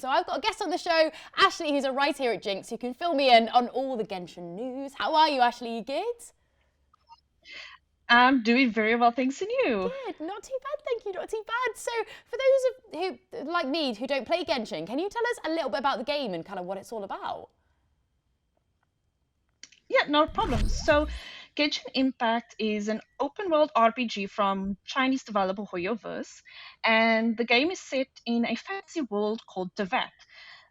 So I've got a guest on the show, Ashleigh, who's a writer here at Jinx, who can fill me in on all the Genshin news. How are you, Ashleigh? You good? I'm doing very well, thanks, and you? Good, not too bad, thank you, not too bad. So, for those of who like me who don't play Genshin, can you tell us a little bit about the game and kind of what it's all about? Yeah, no problem. So, Genshin Impact is an open world RPG from Chinese developer Hoyoverse, and the game is set in a fantasy world called Tevat.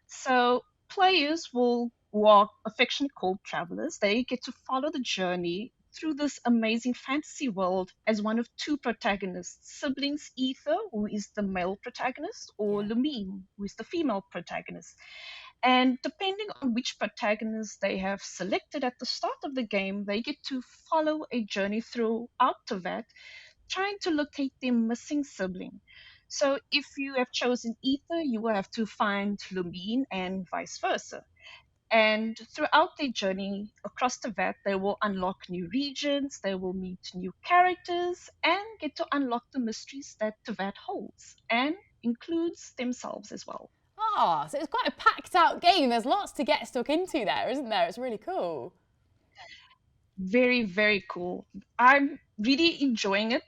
So, players who are affectionately called travelers, they get to follow the journey through this amazing fantasy world as one of two protagonists siblings Ether, who is the male protagonist, or Yeah. Lumine, who is the female protagonist. And depending on which protagonist they have selected at the start of the game, they get to follow a journey throughout Tevat, trying to locate their missing sibling. So if you have chosen Ether, you will have to find Lumine and vice versa. And throughout their journey across Tevat, they will unlock new regions, they will meet new characters, and get to unlock the mysteries that Tevat holds, and includes themselves as well. Ah, so it's quite a packed out game. There's lots to get stuck into there, isn't there? It's really cool. Very, very cool. I'm really enjoying it.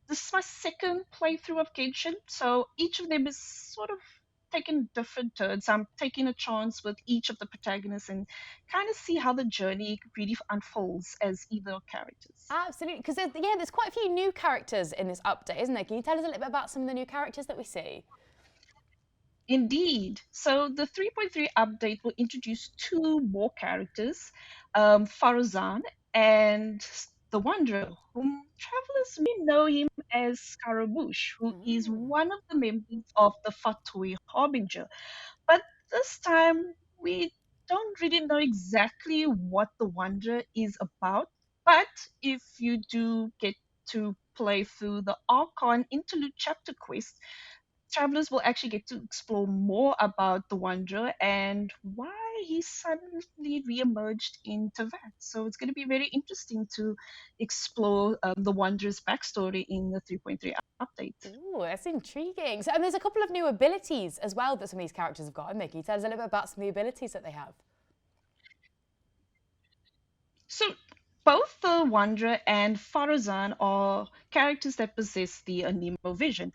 This is my second playthrough of Genshin, so each of them is sort of taking different turns. I'm taking a chance with each of the protagonists and kind of see how the journey really unfolds as either characters. Absolutely, because there's quite a few new characters in this update, isn't there? Can you tell us a little bit about some of the new characters that we see? Indeed. So the 3.3 update will introduce two more characters, Farazan and the Wanderer, whom travelers may know him as Scaramouche, who is Mm. one of the members of the Fatui Harbinger. But this time, we don't really know exactly what the Wanderer is about. But if you do get to play through the Archon Interlude Chapter quest, travelers will actually get to explore more about the Wanderer and why he suddenly reemerged in Tevat. So it's going to be very interesting to explore the Wanderer's backstory in the 3.3 update. Ooh, that's intriguing. So, and there's a couple of new abilities as well that some of these characters have got. And can you tell us a little bit about some of the abilities that they have? So both the Wanderer and Farazan are characters that possess the Anemo vision,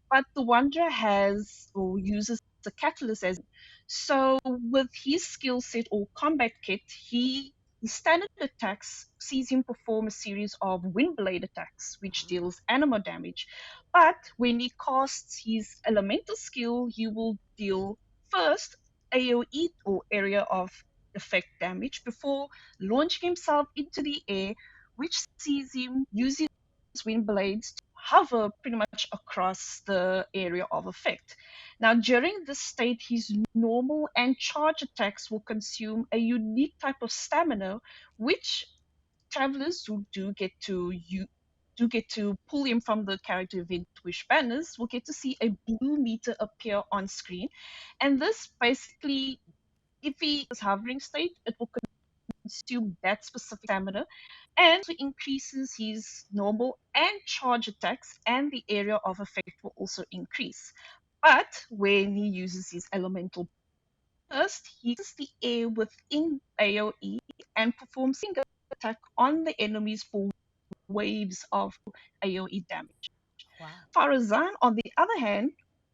but the Wanderer has or uses the catalyst as so with his skill set or combat kit, his standard attacks sees him perform a series of windblade attacks, which deals anemo damage. But when he casts his elemental skill, he will deal first AoE or area of effect damage before launching himself into the air, which sees him use his wind blades to hover pretty much across the area of effect. Now, during this state, his normal and charge attacks will consume a unique type of stamina, which travelers who do get to pull him from the character event wish banners will get to see a blue meter appear on screen. And this basically, if he is hovering state, it will consume that specific stamina and also increases his normal and charge attacks, and the area of effect will also increase. But when he uses his elemental burst, he uses the air within AoE and performs single attack on the enemies for waves of AoE damage. Wow. Farazan, on the other hand,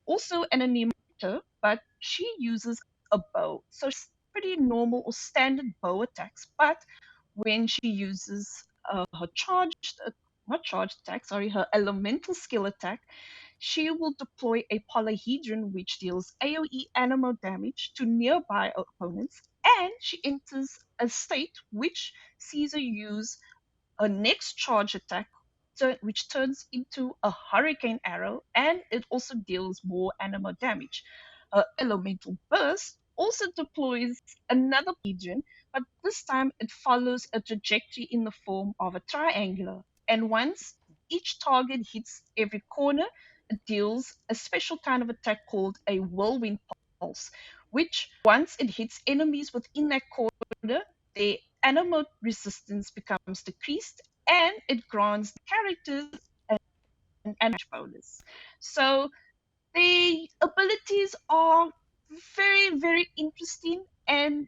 also an animator, but she uses a bow. So she's pretty normal or standard bow attacks, but when she uses her not charged attack, sorry, her elemental skill attack, she will deploy a polyhedron which deals AoE anemo damage to nearby opponents, and she enters a state which sees her use her next charge attack, which turns into a hurricane arrow, and it also deals more anemo damage. Elemental Burst also deploys another legion, but this time it follows a trajectory in the form of a triangular. And once each target hits every corner, it deals a special kind of attack called a whirlwind pulse, which once it hits enemies within that corner, their animal resistance becomes decreased, and it grants characters an damage bonus. So The abilities are very, very interesting, and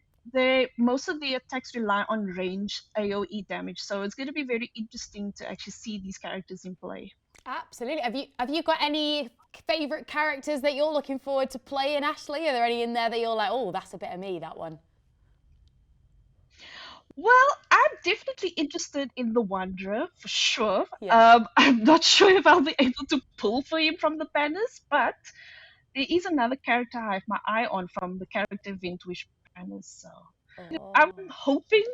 most of the attacks rely on range AoE damage. So it's going to be very interesting to actually see these characters in play. Absolutely. Have you got any favourite characters that you're looking forward to playing, Ashleigh? Are there any in there that you're like, oh, that's a bit of me, that one? Well, I'm definitely interested in the Wanderer for sure. Yeah. I'm not sure if I'll be able to pull for him from the banners, but there is another character I have my eye on from the character event Wish banners. So I'm Oh. hoping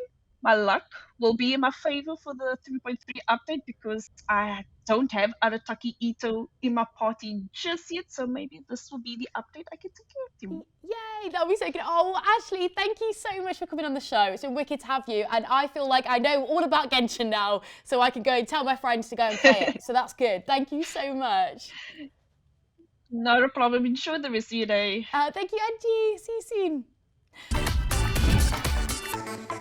my luck will be in my favor for the 3.3 update, because I don't have Arataki Ito in my party just yet. So maybe this will be the update I can take care of him. Yay, that'll be so good. Oh, Ashleigh, thank you so much for coming on the show. It's been wicked to have you. And I feel like I know all about Genshin now, so I can go and tell my friends to go and play it. So that's good. Thank you so much. Not a problem. Enjoy the rest of your day. Thank you, Angie. See you soon.